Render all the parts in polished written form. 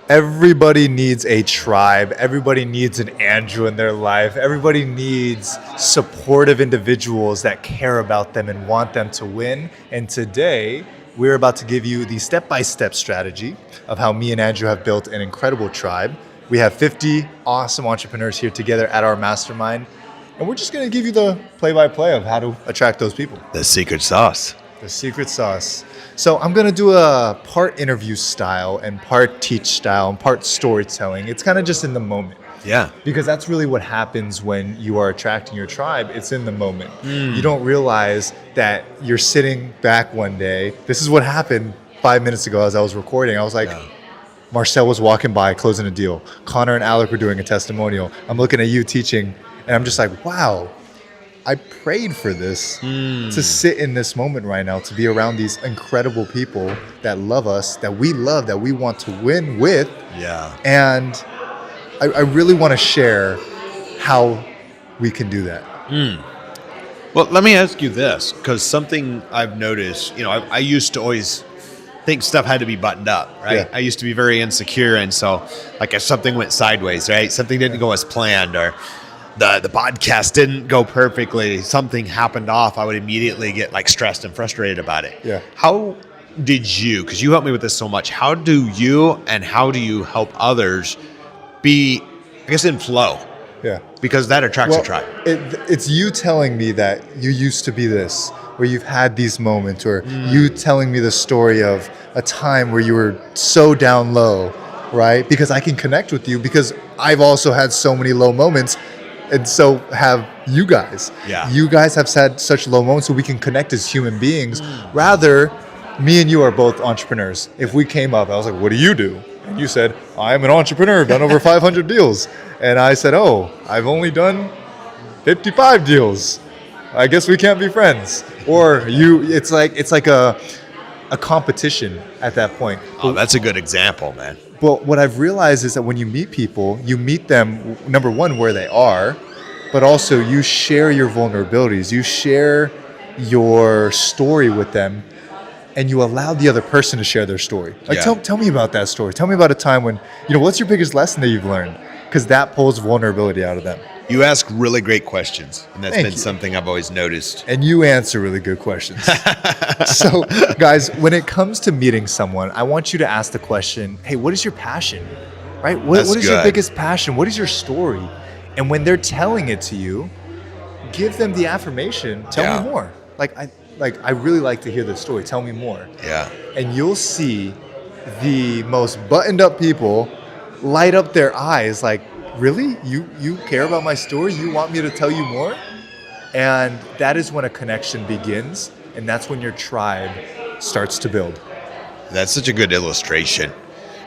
Everybody needs a tribe. Everybody needs an Andrew in their life. Everybody needs supportive individuals that care about them and want them to win. And today, we're about to give you the step by step strategy of how me and Andrew have built an incredible tribe. We have 50 awesome entrepreneurs here together at our mastermind. And we're just going to give you the play by play of how to attract those people. The secret sauce. The secret sauce. So I'm going to do a part interview style and part teach style and part storytelling. It's kind of just in the moment. Yeah. Because that's really what happens when you are attracting your tribe. It's in the moment. You don't realize that you're sitting back one day. This is what happened 5 minutes ago as I was recording. I was like, Marcel was walking by closing a deal. Connor and Alec were doing a testimonial. I'm looking at you teaching, and I'm just like, wow. I prayed for this to sit in this moment right now, to be around these incredible people that love us, that we love, that we want to win with. Yeah. And I really want to share how we can do that. Well, let me ask you this, because something I've noticed, I used to always think stuff had to be buttoned up, right? Yeah. I used to be very insecure. And so like if something went sideways, right? Something didn't go as planned, or the podcast didn't go perfectly, something happened off, I would immediately get like stressed and frustrated about it. Yeah. How did you, because you helped me with this so much, how do you help others be, I guess, in flow? Yeah. Because that attracts a tribe. It's you telling me that you used to be this, where you've had these moments, or you telling me the story of a time where you were so down low, right? Because I can connect with you, because I've also had so many low moments. And so have you guys. Yeah. You guys have had such low moments, so we can connect as human beings. Rather, me and you are both entrepreneurs. If we came up, I was like, what do you do? And you said, I'm an entrepreneur, I've done over 500 deals. And I said, oh, I've only done 55 deals. I guess we can't be friends. Or it's like a competition at that point. Oh, that's a good example, man. But what I've realized is that when you meet people, you meet them, number one, where they are, but also you share your vulnerabilities, you share your story with them, and you allow the other person to share their story. Like, tell me about that story. Tell me about a time when, what's your biggest lesson that you've learned? Because that pulls vulnerability out of them. You ask really great questions, and that's Thank been you. something I've always noticed. And you answer really good questions. So, guys, when it comes to meeting someone, I want you to ask the question, hey, what is your passion? Right? What is your good. biggest passion? What is your story? And when they're telling it to you, give them the affirmation. Tell me more. I really like to hear this story. Tell me more. Yeah. And you'll see the most buttoned up people light up their eyes like, really? You care about my story? You want me to tell you more? And that is when a connection begins, and that's when your tribe starts to build. That's such a good illustration.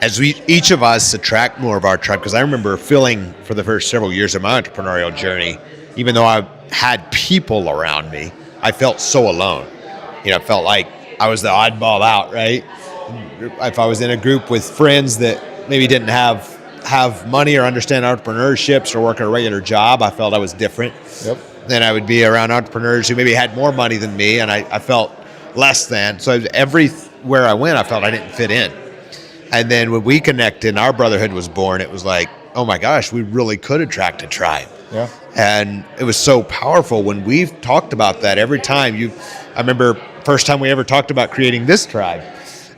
As each of us attract more of our tribe, because I remember feeling for the first several years of my entrepreneurial journey, even though I had people around me, I felt so alone. I felt like I was the oddball out, right? If I was in a group with friends that maybe didn't have money or understand entrepreneurships or work a regular job, I felt I was different. Yep. Then I would be around entrepreneurs who maybe had more money than me, and I felt less than. So everywhere I went, I felt I didn't fit in. And then when we connected and our brotherhood was born, it was like, oh my gosh, we really could attract a tribe. Yeah. And it was so powerful when we've talked about that every time. I remember first time we ever talked about creating this tribe,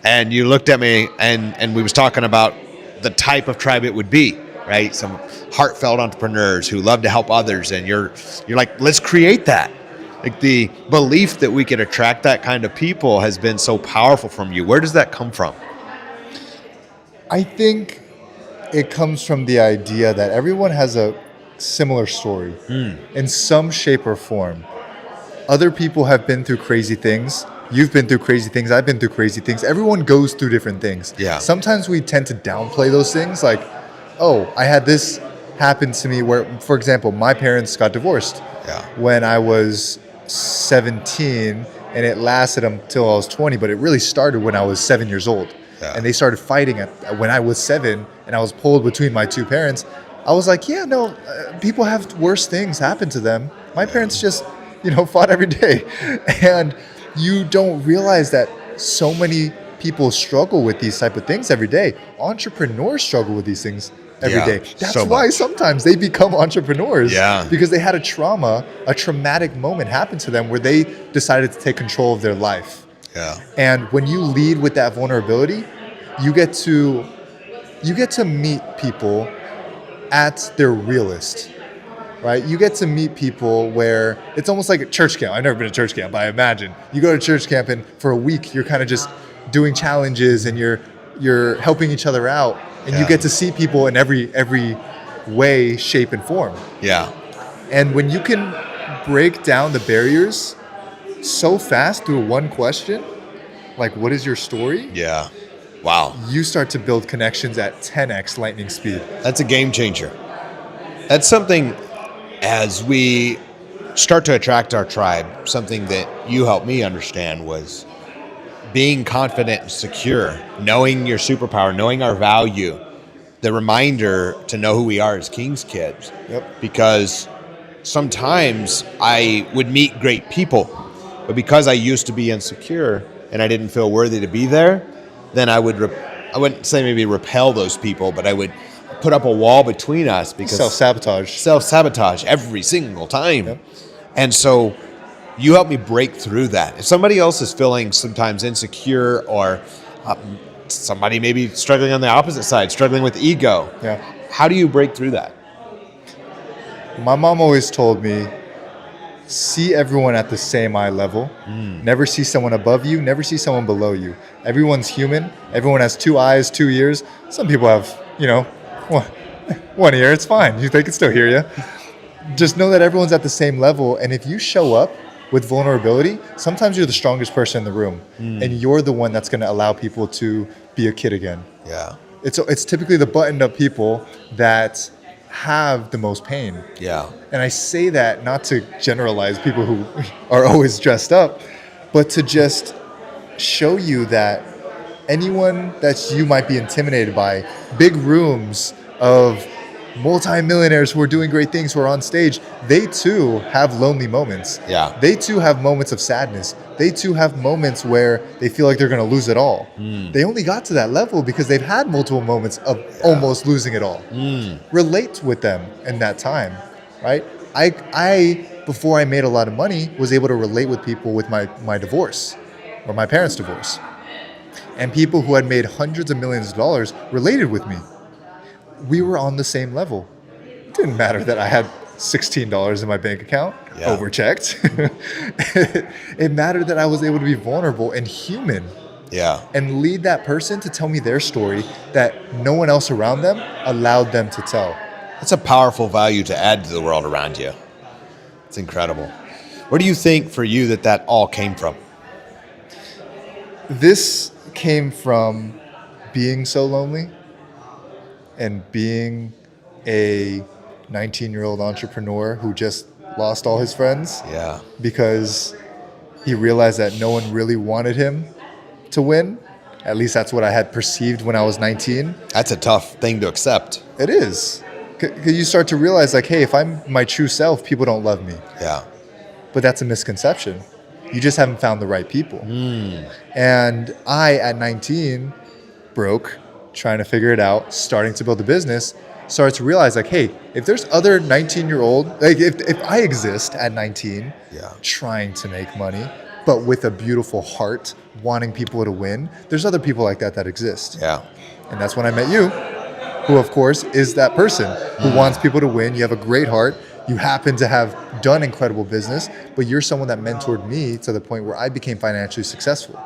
and you looked at me and we was talking about the type of tribe it would be, right? Some heartfelt entrepreneurs who love to help others, and you're like, let's create that. Like, the belief that we could attract that kind of people has been so powerful from you. Where does that come from? I think it comes from the idea that everyone has a similar story in some shape or form. Other people have been through crazy things. You've been through crazy things. I've been through crazy things. Everyone goes through different things. Yeah. Sometimes we tend to downplay those things. Like, oh, I had this happen to me where, for example, my parents got divorced when I was 17, and it lasted until I was 20, but it really started when I was 7 years old. Yeah. And they started fighting when I was 7, and I was pulled between my two parents. I was like, people have worse things happen to them. My parents just, fought every day. And you don't realize that so many people struggle with these type of things every day. Entrepreneurs struggle with these things every day. That's so why much. sometimes they become entrepreneurs. Yeah. Because they had a traumatic moment happen to them where they decided to take control of their life. Yeah. And when you lead with that vulnerability, you get to meet people at their realest, right? You get to meet people where it's almost like a church camp. I've never been to church camp, but I imagine you go to church camp and for a week you're kind of just doing challenges and you're helping each other out, and you get to see people in every way, shape, and form. Yeah. And when you can break down the barriers so fast through one question, like what is your story? Yeah. Wow. You start to build connections at 10x lightning speed. That's a game changer. That's something, as we start to attract our tribe, something that you helped me understand was being confident and secure, knowing your superpower, knowing our value, the reminder to know who we are as King's kids. Yep. Because sometimes I would meet great people, but because I used to be insecure and I didn't feel worthy to be there, then I wouldn't say maybe repel those people, but I would put up a wall between us because self-sabotage every single time. Yep. And so you help me break through that. If somebody else is feeling sometimes insecure, or somebody maybe struggling on the opposite side, struggling with ego, how do you break through that? My mom always told me, see everyone at the same eye level. Never see someone above you, never see someone below you. Everyone's human. Everyone has 2 eyes, 2 ears. Some people have, one ear. It's fine. They can still hear you. Just know that everyone's at the same level. And if you show up with vulnerability, sometimes you're the strongest person in the room. And you're the one that's going to allow people to be a kid again. Yeah. It's typically the buttoned up people that have the most pain. Yeah. And I say that not to generalize people who are always dressed up, but to just show you that anyone that you might be intimidated by, big rooms of multimillionaires who are doing great things, who are on stage, they too have lonely moments. Yeah. They too have moments of sadness. They too have moments where they feel like they're going to lose it all. They only got to that level because they've had multiple moments of almost losing it all. Relate with them in that time, right? I before I made a lot of money, was able to relate with people with my divorce or my parents' divorce. And people who had made hundreds of millions of dollars related with me. We were on the same level. It didn't matter that I had $16 in my bank account, overchecked. It mattered that I was able to be vulnerable and human. And lead that person to tell me their story that no one else around them allowed them to tell. That's a powerful value to add to the world around you. It's incredible. Where do you think for you that all came from? This came from being so lonely and being a 19-year-old entrepreneur who just lost all his friends because he realized that no one really wanted him to win. At least that's what I had perceived when I was 19. That's a tough thing to accept. It is. Because you start to realize, like, hey, if I'm my true self, people don't love me. But that's a misconception. You just haven't found the right people. And I, at 19, broke, trying to figure it out, starting to build a business, started to realize, like, hey, if there's other 19-year-old, like if I exist at 19, trying to make money, but with a beautiful heart, wanting people to win, there's other people like that exist. And that's when I met you, who, of course, is that person who wants people to win. You have a great heart. You happen to have done incredible business, but you're someone that mentored me to the point where I became financially successful.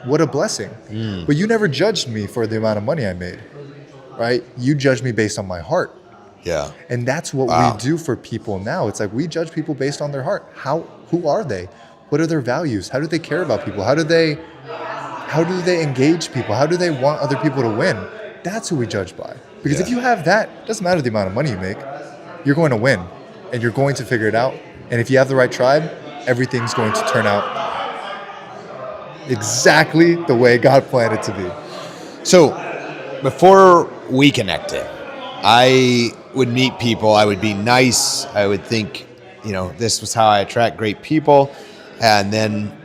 What a blessing. But you never judged me for the amount of money I made, right? You judged me based on my heart. And that's what we do for people now. It's like we judge people based on their heart. Who are they? What are their values? How do they care about people? How do they engage people? How do they want other people to win? That's who we judge by. Because if you have that, it doesn't matter the amount of money you make, you're going to win and you're going to figure it out. And if you have the right tribe, everything's going to turn out exactly the way God planned it to be. So before we connected, I would meet people, I would be nice, I would think, this was how I attract great people. And then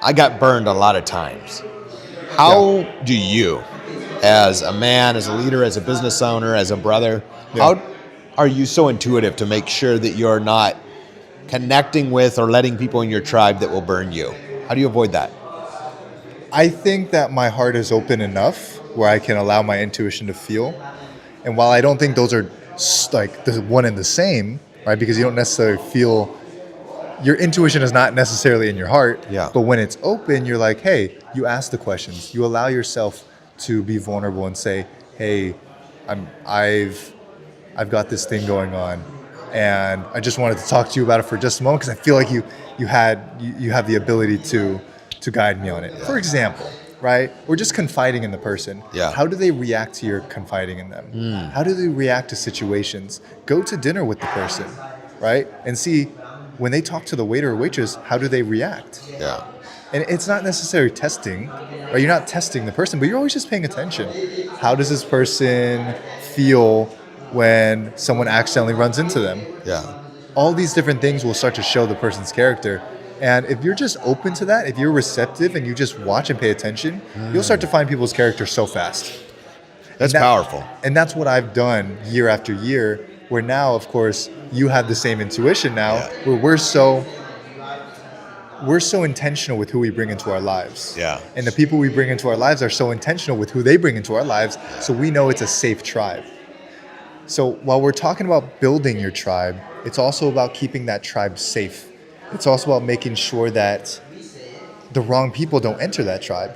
I got burned a lot of times. How do you, as a man, as a leader, as a business owner, as a brother, how are you so intuitive to make sure that you're not connecting with or letting people in your tribe that will burn you? How do you avoid that? I think that my heart is open enough where I can allow my intuition to feel. And while I don't think those are like the one and the same, right? Because you don't necessarily feel, your intuition is not necessarily in your heart. Yeah. But when it's open, you're like, hey, you ask the questions. You allow yourself to be vulnerable and say, hey, I've got this thing going on, and I just wanted to talk to you about it for just a moment because I feel like you have the ability to guide me on it. For example, right? Or just confiding in the person. Yeah. How do they react to your confiding in them? How do they react to situations? Go to dinner with the person, right? And see when they talk to the waiter or waitress, how do they react? Yeah. And it's not necessarily testing, right? You're not testing the person, but you're always just paying attention. How does this person feel when someone accidentally runs into them? Yeah. All these different things will start to show the person's character. And if you're just open to that, if you're receptive and you just watch and pay attention, you'll start to find people's character so fast. That's powerful. And that's what I've done year after year, where now, of course, you have the same intuition now, where we're so intentional with who we bring into our lives. Yeah. And the people we bring into our lives are so intentional with who they bring into our lives, so we know it's a safe tribe. So while we're talking about building your tribe, it's also about keeping that tribe safe. It's also about making sure that the wrong people don't enter that tribe.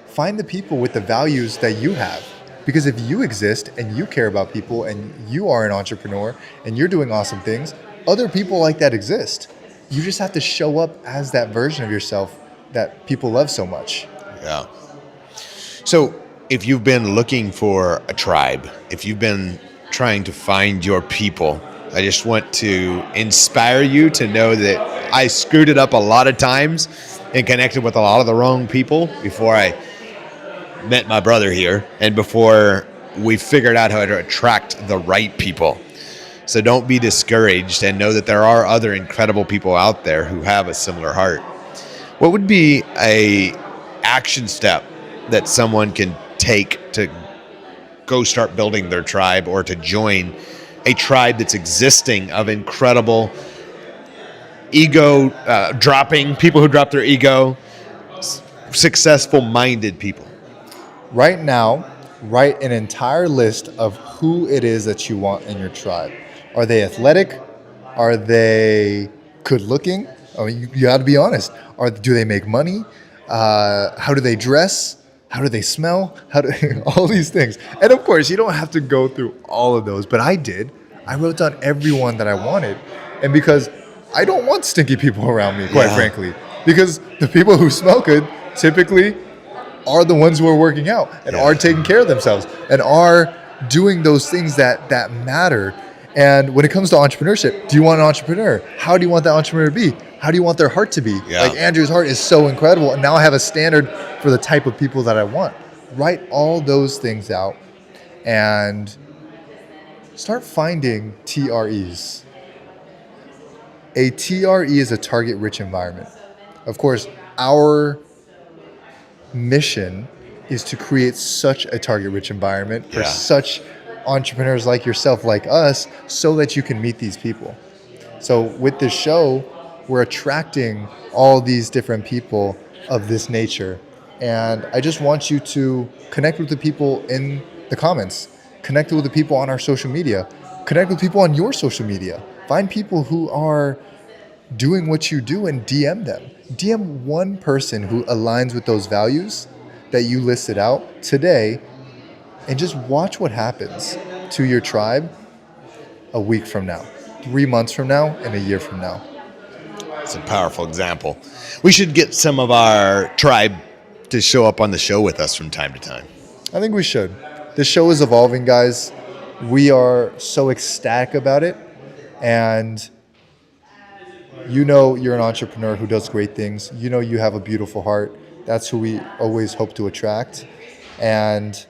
Find the people with the values that you have. Because if you exist and you care about people and you are an entrepreneur and you're doing awesome things, other people like that exist. You just have to show up as that version of yourself that people love so much. Yeah. So if you've been looking for a tribe, if you've been trying to find your people, I just want to inspire you to know that I screwed it up a lot of times and connected with a lot of the wrong people before I met my brother here and before we figured out how to attract the right people. So don't be discouraged and know that there are other incredible people out there who have a similar heart. What would be a action step that someone can take to go start building their tribe or to join a tribe that's existing of incredible ego dropping, people who drop their ego, successful minded people? Right now, write an entire list of who it is that you want in your tribe. Are they athletic? Are they good looking? I mean, you got to be honest. Do they make money? How do they dress? How do they smell? All these things. And of course, you don't have to go through all of those, but I did. I wrote down everyone that I wanted. And because I don't want stinky people around me, quite frankly, because the people who smell good typically are the ones who are working out and are taking care of themselves and are doing those things that matter. And when it comes to entrepreneurship, do you want an entrepreneur? How do you want that entrepreneur to be? How do you want their heart to be? Yeah. Like Andrew's heart is so incredible. And now I have a standard for the type of people that I want. Write all those things out and start finding TREs. A TRE is a target-rich environment. Of course, our mission is to create such a target-rich environment for such entrepreneurs like yourself, like us, so that you can meet these people. So with this show, we're attracting all these different people of this nature. And I just want you to connect with the people in the comments, connect with the people on our social media, connect with people on your social media. Find people who are doing what you do and DM them. DM one person who aligns with those values that you listed out today, and just watch what happens to your tribe a week from now, 3 months from now, and a year from now. It's a powerful example. We should get some of our tribe to show up on the show with us from time to time. I think we should. The show is evolving, guys. We are so ecstatic about it. And you know you're an entrepreneur who does great things. You know you have a beautiful heart. That's who we always hope to attract. And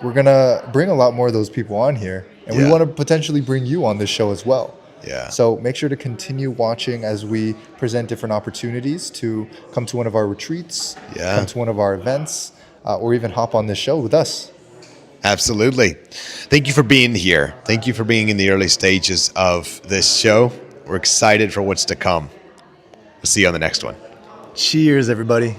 we're going to bring a lot more of those people on here. And we want to potentially bring you on this show as well. Yeah. So make sure to continue watching as we present different opportunities to come to one of our retreats, come to one of our events, or even hop on this show with us. Absolutely. Thank you for being here. Thank you for being in the early stages of this show. We're excited for what's to come. We'll see you on the next one. Cheers, everybody.